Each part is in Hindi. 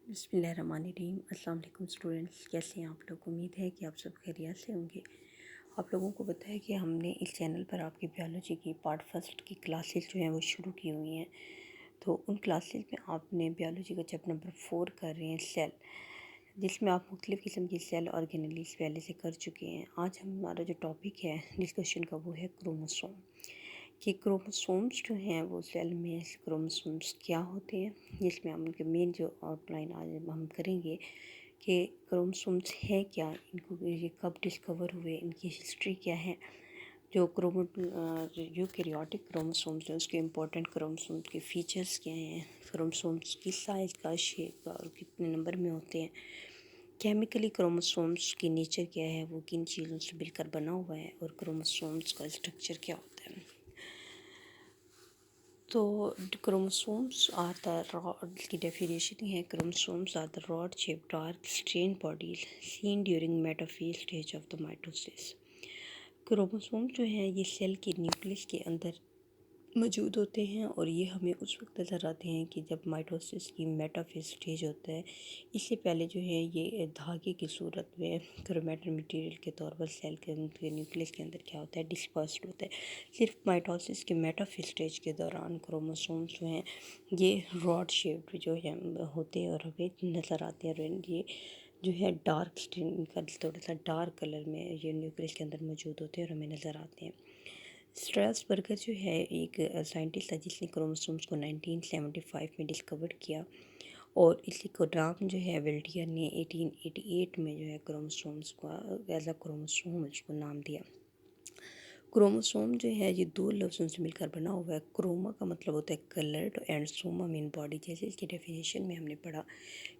बिस्मिल्लाहिर्रहमानिर्रहीम। अस्सलाम वालेकुम स्टूडेंट्स, कैसे हैं आप लोग। उम्मीद है कि आप सब खैरियत से होंगे। आप लोगों को पता है कि हमने इस चैनल पर आपकी बायोलॉजी की पार्ट फर्स्ट की क्लासेस जो हैं वो शुरू की हुई हैं। तो उन क्लासेस में आपने बायोलॉजी का चैप्टर नंबर 4 कर रहे हैं सेल, जिसमें आप मुख्तलिफ़ किस्म की सेल ऑर्गेनेल्स पहले से कर चुके हैं। आज हमारा जो टॉपिक है डिस्कशन का वो है क्रोमोसोम। कि क्रोमोसोम्स जो हैं वो सेल में क्रोमोसोम्स क्या होते हैं, जिसमें हम उनके मेन जो आउटलाइन आज हम करेंगे कि क्रोमोसोम्स हैं क्या, इनको ये कब डिस्कवर हुए, इनकी हिस्ट्री क्या है, जो यूकैरियोटिक क्रोमोसोम्स हैं उसके इंपॉर्टेंट क्रोमोसोम्स के फीचर्स क्या हैं, क्रोमोसोम्स की साइज़ का, शेप का और कितने नंबर में होते हैं, केमिकली क्रोमोसोम्स की नेचर क्या है, वो किन चीज़ों से मिलकर बना हुआ है और क्रोमोसोम्स का स्ट्रक्चर क्या होता है। तो क्रोमोसोम्स आर द रॉड की डेफिनेशन है, chromosomes are the rod shape dark strain bodies seen during metaphase stage of the mitosis. Chromosome जो है ये सेल के न्यूक्लियस के अंदर मौजूद होते हैं और ये हमें उस वक्त नज़र आते हैं कि जब माइटोसिस की मेटाफेज स्टेज होता है। इससे पहले जो है ये धागे की सूरत में क्रोमैटिन मटेरियल के तौर पर सेल के न्यूक्लियस के अंदर क्या होता है, डिस्पर्स्ड होता है। सिर्फ माइटोसिस के मेटाफेज स्टेज के दौरान क्रोमोसोम्स जो हैं ये रॉड शेप्ड जो है होते हैं और हमें नज़र आते हैं। और ये जो है डार्क स्किन का थोड़ा सा डार्क कलर में ये न्यूक्लियस के अंदर मौजूद होते हैं और हमें नज़र आते हैं। स्ट्रासबर्गर जो है एक साइंटिस्ट था जिसने क्रोमोसोम्स को 1975 में डिस्कवर किया और इसी को नाम जो है वेल्टियर ने 1888 में जो है क्रोमोसोम्स का एज अ क्रोमोसोम उसको नाम दिया। क्रोमोसोम जो है ये दो लफ्ज़ों से मिलकर बना हुआ है। क्रोमा का मतलब होता है coloured and Soma mean body. जैसे इसकी डेफिनेशन में हमने पढ़ा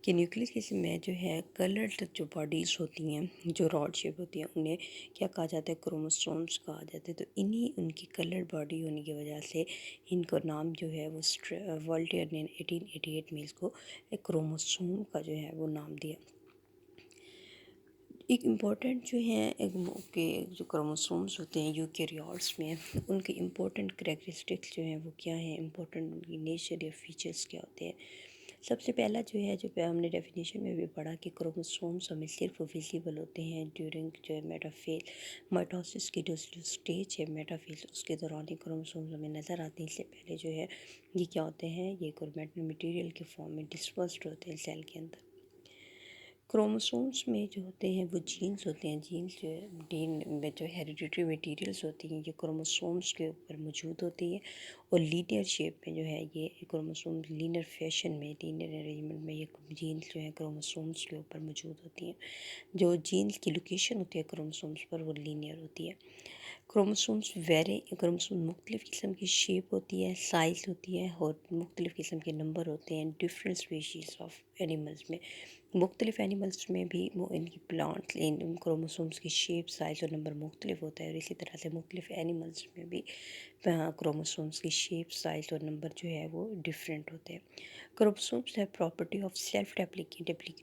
कि न्यूक्लियस किस्म में जो है कलर्ड जो बॉडीज़ होती हैं, जो रॉड शेप होती हैं, उन्हें क्या कहा जाता है, क्रोमोसोम्स कहा जाता है। तो इन्हीं उनकी कलर्ड बॉडी होने की वजह से इनको नाम जो है वो वॉल्टियर ने 1888 में इसको क्रोमोसोम का जो है वो नाम दिया। एक इम्पॉर्टेंट जो है के जो क्रोमोसोम्स होते हैं यूकैरियोट्स में, उनके इम्पोर्टेंट करैक्टरिस्टिक्स जो हैं वो क्या हैं, इम्पोर्टेंट उनकी नेचर या फीचर्स क्या होते हैं। सबसे पहला जो है जो हमने डेफिनेशन में भी पढ़ा कि क्रोमोसोम्स हमें सिर्फ विजिबल होते हैं ड्यूरिंग जो है मेटाफेज माइटोसिस की जो स्टेज है मेटाफेज, उसके दौरान ही क्रोमोसोम्स हमें नज़र आते हैं। इससे पहले जो है ये क्या होते हैं, ये क्रोमैटिन मटेरियल के फॉर्म में डिस्पर्स्ड होते हैं सेल के अंदर। क्रोमोसोम्स में जो होते हैं वो जीन्स होते हैं। जीन्स जो है डीन में जो हेरिडिटरी मटेरियल्स होती हैं ये क्रोमोसोम्स के ऊपर मौजूद होती है और लीनियर शेप में जो है ये क्रोमोसोम्स लीनियर फैशन में, लीनियर अरेंजमेंट में ये जीन्स जो है क्रोमोसोम्स के ऊपर मौजूद होती हैं। जो जीन्स की लोकेशन होती है क्रोमोसोम्स पर वो लीनियर होती है। क्रोमोसोम मुख्तलिफ़ किस्म की शेप होती है, साइज़ होती है और मुख्तलिफ़ किस्म के नंबर होते हैं डिफरेंट स्पीशीज़ ऑफ एनिमल्स में। मुख्तलिफ़ एनिमल्स में भी वो इनकी प्लांट्स इन क्रोमोसोम्स की शेप, साइज़ और नंबर मुख्तलिफ होता है और इसी तरह से मुख्तलिफ़ एनिमल्स में भी क्रोमोसोम्स की शेप, साइज़ और नंबर जो है वो डिफरेंट होते हैं। क्रोमोसोम्स है property of self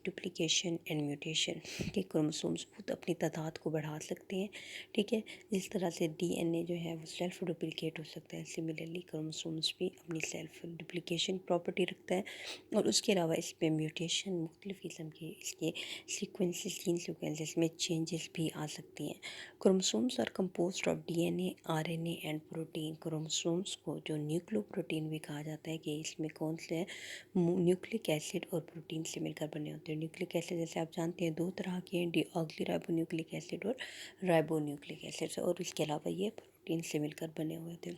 duplication and mutation. कि क्रोमोसोम्स खुद अपनी तादाद को बढ़ा सकते हैं, ठीक है। जिस तरह से डीएनए जो है वो सेल्फ डुप्लीकेट हो सकता है, सिमिलरली क्रोमोसोम्स भी अपनी सेल्फ डुप्लीकेशन प्रॉपर्टी रखता है और उसके अलावा इसमें म्यूटेशन, मुख्तलिफ़ किस्म के इसके सीक्वेंसेस, जीन सीक्वेंसेस में चेंजेस भी आ सकती हैं। Chromosomes are composed of DNA, RNA and protein. Chromosomes को जो न्यूक्लियोप्रोटीन भी कहा जाता है कि इसमें कौन से न्यूक्लिक एसिड और प्रोटीन से मिलकर बने होते हैं। न्यूक्लिक एसिड जैसे आप जानते हैं दो तरह के हैं, डीऑक्सी राइबोन्यूक्लिक एसिड और राइबोन्यूक्लिक एसिड, और इसके अलावा ये प्रोटीन से मिलकर बने हुए थे।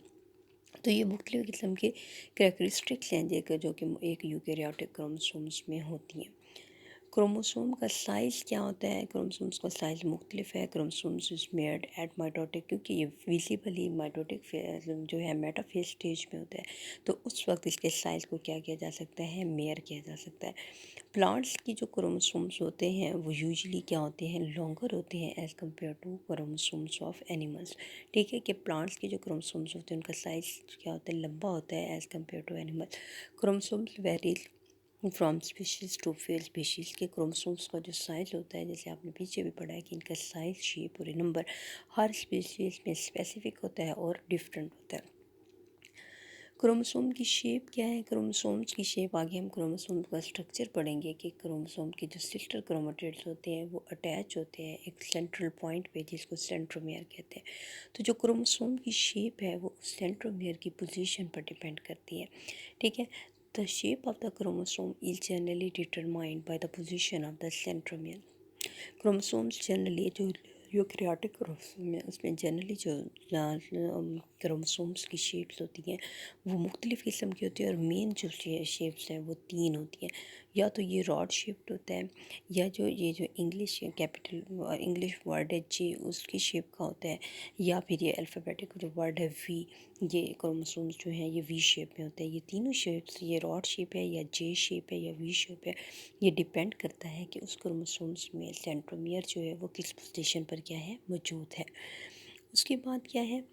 तो ये मुख्तलिफ़ किस्म के करैक्टरिस्टिक्स हैं जो कि एक यूकैरियोटिक क्रोमोसोम्स में होती हैं। क्रोमोसोम का साइज़ क्या होता है, क्रोमोसोम्स का साइज़ मुख्तलिफ है। Chromosomes is made at mitotic, क्योंकि ये विजिबली माइटोटिक जो है मेटाफेज स्टेज में होता है, तो उस वक्त इसके साइज़ को क्या किया जा सकता है, मेयर किया जा सकता है। प्लांट्स की जो क्रोमोसोम्स होते हैं वो यूजुअली क्या होते हैं, लॉन्गर होते हैं as compare to chromosomes of animals. ठीक है कि प्लांट्स के जो क्रोमोसोम्स होते हैं उनका साइज़ क्या होता है, लंबा होता है as compare to animal. Chromosomes varies from species to fail species. के क्रोमोसोम्स का जो साइज़ होता है, जैसे आपने पीछे भी पढ़ा है कि इनका साइज़, शेप और नंबर हर स्पीशीज़ में स्पेसिफिक होता है और डिफरेंट होता है। क्रोमोसोम की शेप क्या है? क्रोमोसोम्स की शेप आगे हम क्रोमोसोम का स्ट्रक्चर पढ़ेंगे कि क्रोमोसोम के जो सिस्टर क्रोमेटिड्स होते हैं वो अटैच होते हैं एक सेंट्रल पॉइंट पे जिसको सेंट्रोमियर कहते हैं। तो जो क्रोमोसोम की शेप है वो सेंट्रोमियर की पोजीशन पर डिपेंड करती है, ठीक है। The shape of the chromosome is generally determined by the position of the centromere. Chromosomes generally जो यूकैरियोटिक क्रोमोसोम है उसमें जनरली जो क्रोमोसोम्स की शेप्स होती हैं वो मुख्तलिफ़ किस्म की होती है और मेन जो शेप्स हैं वो तीन होती हैं। या तो ये रॉड शेप्ड होता है, या जो ये जो इंग्लिश कैपिटल इंग्लिश वर्ड है जी उसकी शेप का होता है, या फिर ये अल्फ़ाबेटिक जो वर्ड है वी, ये क्रोमोसोम्स जो हैं ये वी शेप में होते हैं। ये तीनों शेप्स, ये रॉड शेप है या जे शेप है या वी शेप है, ये डिपेंड करता है कि उस क्रोमोसोम्स में सेंट्रोमियर जो है वो किस पोजीशन पर क्या है मौजूद है। उसके बाद क्या है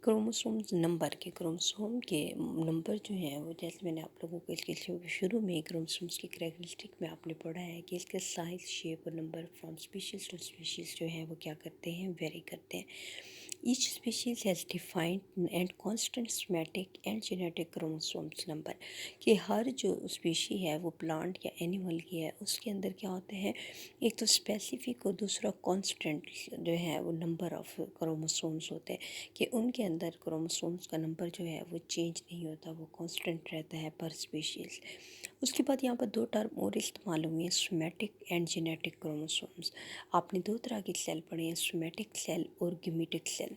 क्रोमोसोम्स नंबर के, क्रोमोसोम के नंबर जो हैं वो जैसे मैंने आप लोगों को इसके शुरू में क्रोमोसोम्स की कैरेक्टरिस्टिक में आपने पढ़ा है कि इसके साइज शेप और number from species to species जो है वो क्या करते हैं, वेरी करते हैं। Each species has defined and constant somatic and genetic chromosomes number, कि हर जो स्पीशी है वो प्लांट या एनिमल की है उसके अंदर क्या होते हैं, एक तो स्पेसिफिक और दूसरा कांस्टेंट जो है वो नंबर ऑफ क्रोमोसोम्स होते हैं, कि उनके अंदर क्रोमोसोम्स का नंबर जो है वो चेंज नहीं होता, वो कांस्टेंट रहता है पर स्पीशीज़। उसके बाद यहाँ पर दो टर्म और इस्तेमाल हुए हैं, सोमैटिक एंड जेनेटिक क्रोमोसोम्स। आपने दो तरह के सेल पढ़े हैं, सोमैटिक सेल और गेमेटिक सेल।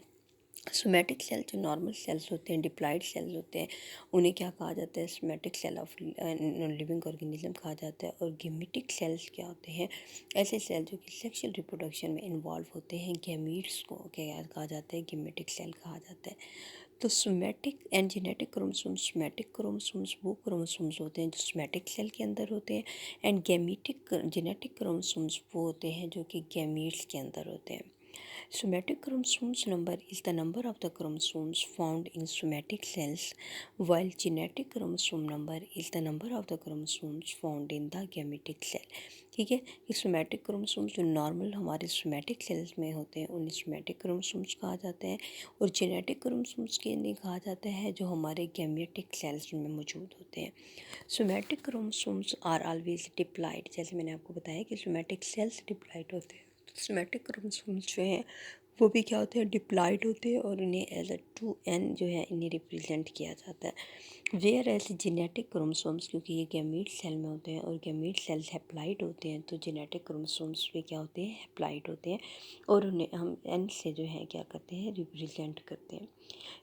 सोमैटिक सेल जो नॉर्मल सेल्स होते हैं, डिप्लॉइड सेल्स होते हैं, उन्हें क्या कहा जाता है, somatic cell of living organism कहा जाता है। और गेमेटिक सेल्स क्या होते हैं, ऐसे सेल जो कि सेक्सुअल रिप्रोडक्शन में इन्वॉल्व होते हैं, गैमीट्स को क्या कहा जाता है, गेमेटिक सेल कहा जाता है। तो somatic and genetic chromosomes, somatic chromosomes वो क्रोमोसोम्स होते हैं जो सोमैटिक सेल के अंदर होते हैं, एंड गैमीटिक जेनेटिक क्रोमोसोम्स वो होते हैं जो कि गैमीट्स के अंदर होते हैं। Somatic chromosomes number is the number of the chromosomes found in somatic cells, while genetic chromosome number is the number of the chromosomes found in the gametic cell। ठीक है, ये सोमैटिक क्रोमोसोम्स जो नॉर्मल हमारे सोमैटिक सेल्स में होते हैं उन्हें सोमैटिक क्रोमोसोम्स कहा जाता है, और जेनेटिक क्रोमोसोम्स के लिए कहा जाता है जो हमारे गैमेटिक सेल्स में मौजूद होते हैं। Somatic chromosomes are always diploid, जैसे मैंने आपको बताया कि सोमैटिक सेल्स डिप्लॉइड होते हैं, सोमैटिक क्रोमोसोम्स जो हैं वो भी क्या होते हैं, डिप्लॉइड होते हैं, और इन्हें एज अ 2n जो है इन्हें रिप्रेजेंट किया जाता है। वेयर एज जेनेटिक क्रोमोसोम्स, क्योंकि ये गैमीट सेल में होते हैं और गैमीट सेल्स हैप्लॉइड होते हैं, तो जेनेटिक क्रोमोसोम्स भी क्या होते हैं, हैप्लॉइड होते हैं, और उन्हें हम n से जो है क्या करते हैं, रिप्रेजेंट करते हैं।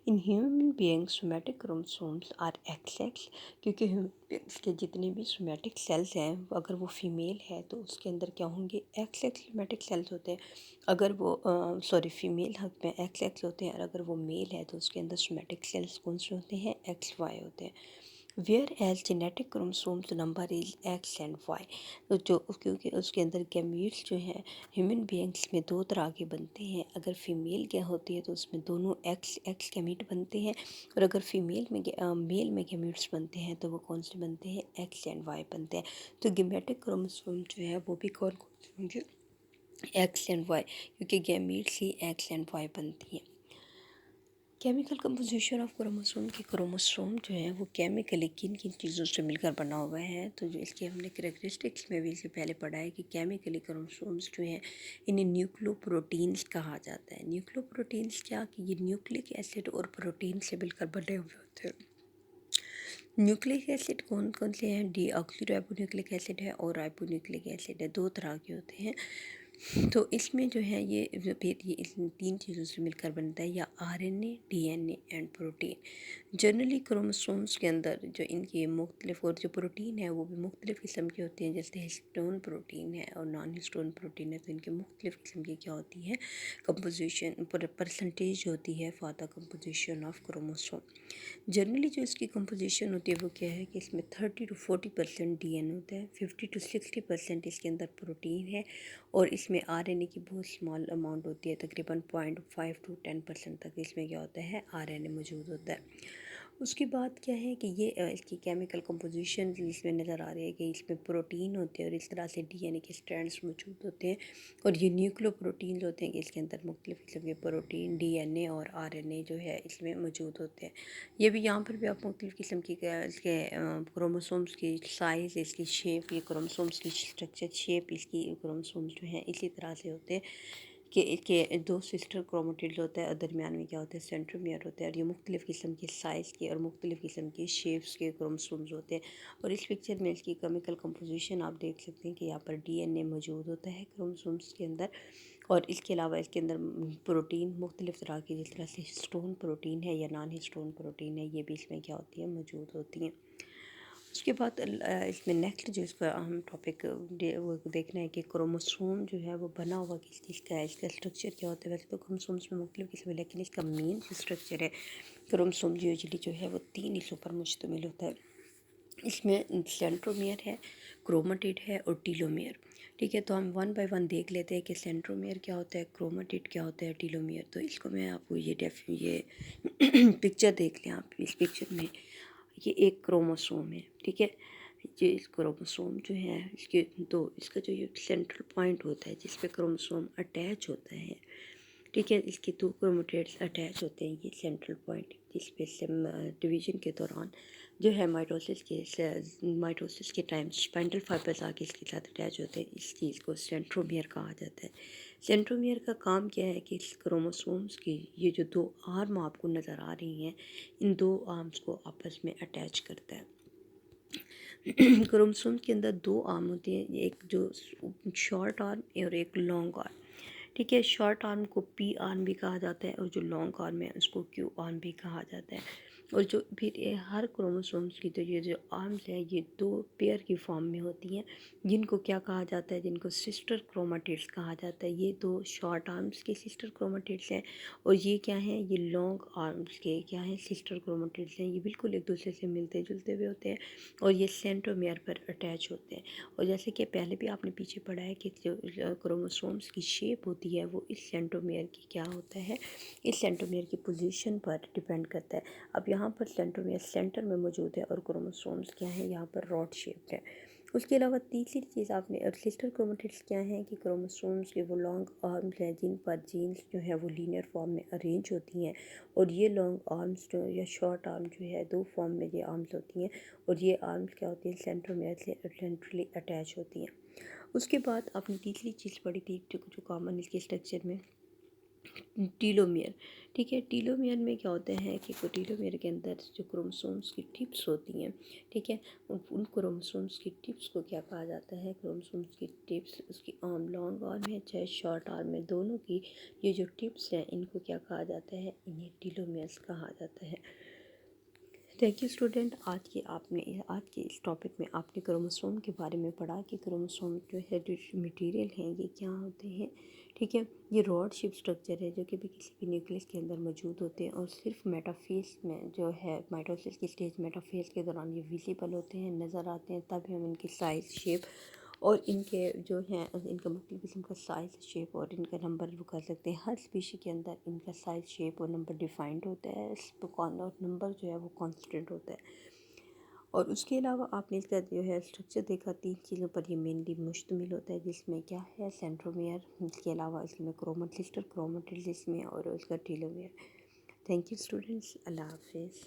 In human beings somatic chromosomes are XX, क्योंकि ह्यूमन बीइंग्स के जितने भी सोमैटिक सेल्स हैं अगर वो फीमेल है तो उसके अंदर क्या होंगे, XX सोमैटिक सेल्स होते हैं। अगर वो फीमेल हक में XX होते हैं, और अगर वो मेल है तो उसके अंदर सोमैटिक सेल्स कौन से होते हैं, XY होते हैं। Whereas genetic chromosomes number is X and Y, जो क्योंकि उसके अंदर गैमीट्स जो हैं ह्यूमन बीइंग्स में दो तरह के बनते हैं। अगर फीमेल क्या होती है तो उसमें दोनों X गैमीट बनते हैं, और अगर फीमेल में मेल में गैमीट्स बनते हैं तो वो कौन से बनते हैं, X एंड Y बनते हैं। तो गेमेटिक क्रोमोसोम जो है वो भी कौन कौन से होंगे, X एंड Y, क्योंकि gametes he X and Y बनती हैं। केमिकल कंपोजिशन ऑफ क्रोमोसोम, की क्रोमोसोम जो है वो केमिकली किन किन चीज़ों से मिलकर बना हुआ है, तो जो इसके हमने करेक्टरिस्टिक्स में भी इससे पहले पढ़ा है कि केमिकली क्रोमोसोम्स जो हैं इन्हें न्यूक्लियोप्रोटीन्स कहा जाता है। न्यूक्लियोप्रोटीन्स क्या, कि ये न्यूक्लिक एसिड और प्रोटीन से मिलकर बने हुए होते हैं। न्यूक्लिक एसिड कौन कौन से हैं, डी ऑक्सी राइबोन्यूक्लिक एसिड है और राइबोन्यूक्लिक एसिड है, दो तरह के होते हैं। तो इसमें जो है ये फिर ये इन तीन चीज़ों से मिलकर बनता है, या RNA, DNA and protein. Generally chromosomes के अंदर जो इनकी मुख्तलिफ और जो प्रोटीन है वो भी मुख्तलिफ़ किस्म की होती हैं, जैसे हिस्टोन प्रोटीन है और नॉन हिस्टोन प्रोटीन है, तो इनके मुख्तलिफ़ किस्म की क्या होती है, कंपोजिशन परसेंटेज होती है for the composition of chromosome. Generally जो इसकी कंपोजिशन होती है वो क्या है कि इसमें 30 to 40% DNA होता है, 50 to 60% इसके अंदर प्रोटीन है, और इसमें RNA की बहुत स्मॉल अमाउंट होती है, तकरीबन 0.5 to 10% तक इसमें क्या होता है, RNA मौजूद होता है। उसके बाद क्या है कि ये इसकी केमिकल कंपोजिशन इसमें नज़र आ रही है कि इसमें प्रोटीन होते हैं और इस तरह से डीएनए के स्ट्रैंड्स मौजूद होते हैं। और ये न्यूक्लियोप्रोटीन होते हैं कि इसके अंदर मुख्तलिफ़ किस्म के प्रोटीन, डीएनए और आरएनए जो है इसमें मौजूद होते हैं। ये भी यहाँ पर भी आप मुख्तलिफ़ किस्म की इसके क्रोमोसोम्स की साइज़, इसकी शेप, ये क्रोमोसोम्स की स्ट्रक्चर, शेप, इसकी क्रोमोसोम्स जो हैं इसी तरह से होते हैं कि इसके दो सिस्टर क्रोमेटिड्स होता है और दरमियान में क्या होता है, सेंट्रोमियर होता है। और ये मुख्तलिफ़ किस्म की साइज़ के और मुख्तलिफ़ किस्म की शेप्स के क्रोमोसोम्स होते हैं। और इस पिक्चर में इसकी केमिकल कंपोजिशन आप देख सकते हैं कि यहाँ पर डीएनए मौजूद होता है क्रोमोसोम्स के अंदर। और इसके अलावा इसके अंदर प्रोटीन मुख्तलिफ़ तरह की, जिस तरह से हिस्टोन प्रोटीन है या नॉन हिस्टोन प्रोटीन है, ये भी इसमें क्या होती है, मौजूद होती हैं। उसके बाद इसमें नेक्स्ट जो इसका अहम टॉपिक वो देखना है कि क्रोमोसोम जो है वो बना हुआ किस चीज़ का है, इसका स्ट्रक्चर क्या होता है। वैसे तो क्रोमोसोम्स में मुख्तलिफ किस्म है, लेकिन इसका मेन जो स्ट्रक्चर है क्रोमोसोम यूजुअली जो है वो 3 हिस्सों पर मुश्तमिल होता है। इसमें सेंट्रोमियर है, क्रोमेटिड है और टीलोमियर। ठीक है, तो हम वन बाय वन देख लेते हैं कि सेंट्रोमियर क्या होता है, क्रोमेटिड क्या होता है, टीलोमियर। तो इसको मैं आपको ये पिक्चर देख लें आप। इस पिक्चर में ये एक क्रोमोसोम है, ठीक है। ये इस क्रोमोसोम जो है इसके दो, इसका जो ये सेंट्रल पॉइंट होता है जिस पे क्रोमोसोम अटैच होता है, ठीक है, इसके दो क्रोमेटिड्स अटैच होते हैं। ये सेंट्रल पॉइंट जिस पे डिवीजन के दौरान जो है माइटोसिस के टाइम स्पाइंडल फाइबर्स आके इसके साथ अटैच होते हैं। इस चीज़ को सेंट्रोमियर कहा जाता है। सेंट्रोमियर का काम क्या है कि इस क्रोमोसोम्स की ये जो दो आर्म आपको नज़र आ रही हैं, इन दो आर्म्स को आपस में अटैच करता है। क्रोमोसोम के अंदर दो आर्म होते हैं, एक जो शॉर्ट आर्म और एक लॉन्ग आर्म। ठीक है, शॉर्ट आर्म को पी आर्म भी कहा जाता है और जो लॉन्ग आर्म है उसको क्यू आर्म भी कहा जाता है। और जो फिर ये हर क्रोमोसोम्स की तो ये जो आर्म्स हैं ये दो पेयर की फॉर्म में होती हैं, जिनको क्या कहा जाता है, जिनको सिस्टर क्रोमेटिड्स कहा जाता है। ये दो शॉर्ट आर्म्स के सिस्टर क्रोमेटिड्स हैं और ये क्या हैं, ये लॉन्ग आर्म्स के क्या हैं, सिस्टर क्रोमेटिड्स हैं। ये बिल्कुल एक दूसरे से मिलते जुलते हुए होते हैं और ये सेंट्रोमियर पर अटैच होते हैं। और जैसे कि पहले भी आपने पीछे पढ़ा है कि जो क्रोमोसोम्स की शेप होती है वो इस सेंट्रोमियर की क्या होता है, इस सेंट्रोमियर की पोजीशन पर डिपेंड करता है। अब यहाँ पर सेंट्रोमियर सेंटर में मौजूद है और क्रोमोसोम्स क्या है, यहाँ पर रॉड शेप्ड है। उसके अलावा तीसरी चीज़ आपने, और सिस्टर क्रोमेटिड्स क्या हैं कि क्रोमोसोम्स के वो लॉन्ग आर्म्स हैं जिन पर जीन्स जो है वो लीनियर फॉर्म में अरेंज होती हैं। और ये लॉन्ग आर्म्स जो या शॉर्ट आर्म जो है दो फॉर्म में ये आर्म्स होती हैं और ये आर्म्स क्या होती हैं, सेंट्रोमियर से सेंट्रली अटैच होती हैं। उसके बाद आपने तीसरी चीज़ पढ़ी थी जो कॉमन इसके स्ट्रक्चर में, टीलोमियर। ठीक है, टीलोमियर में क्या होता है कि टीलोमियर के अंदर जो क्रोमोसोम्स की टिप्स होती हैं, ठीक है, उन क्रोमोसोम्स की टिप्स को क्या कहा जाता है, क्रोमोसोम्स की टिप्स, उसकी आर्म लॉन्ग आर्म है चाहे शॉर्ट आर्म है, दोनों की ये जो टिप्स हैं इनको क्या कहा जाता है, इन्हें टीलोमियर्स कहा जाता है। थैंक यू स्टूडेंट, आज के इस टॉपिक में आपने क्रोमोसोम के बारे में पढ़ा कि क्रोमोसोम जो है जो मटेरियल हैं ये क्या होते हैं। ठीक है, ये रॉड शेप स्ट्रक्चर है जो कि भी किसी भी न्यूक्लियस के अंदर मौजूद होते हैं और सिर्फ मेटाफेज में जो है माइटोसिस की स्टेज, मेटाफेज के दौरान ये विजिबल होते हैं, नज़र आते हैं, तब हम इनकी साइज़, शेप और इनके जो हैं इनका मुख्तलिफ़ किस्म का साइज़, शेप और इनका नंबर वो कर सकते हैं। हर स्पीशी के अंदर इनका साइज़, शेप और नंबर डिफाइंड होता है। और नंबर जो है वो कांस्टेंट होता है। और उसके अलावा आपने इसका जो है स्ट्रक्चर देखा, 3 चीज़ों पर ये मेनली मुश्तमिल होता है, जिसमें क्या है, सेंट्रोमियर, इसके अलावा इसमें सिस्टर क्रोमेटिड्स इसमें और उसका टीलोमियर। थैंक यू स्टूडेंट्स, अल्लाह हाफिज़।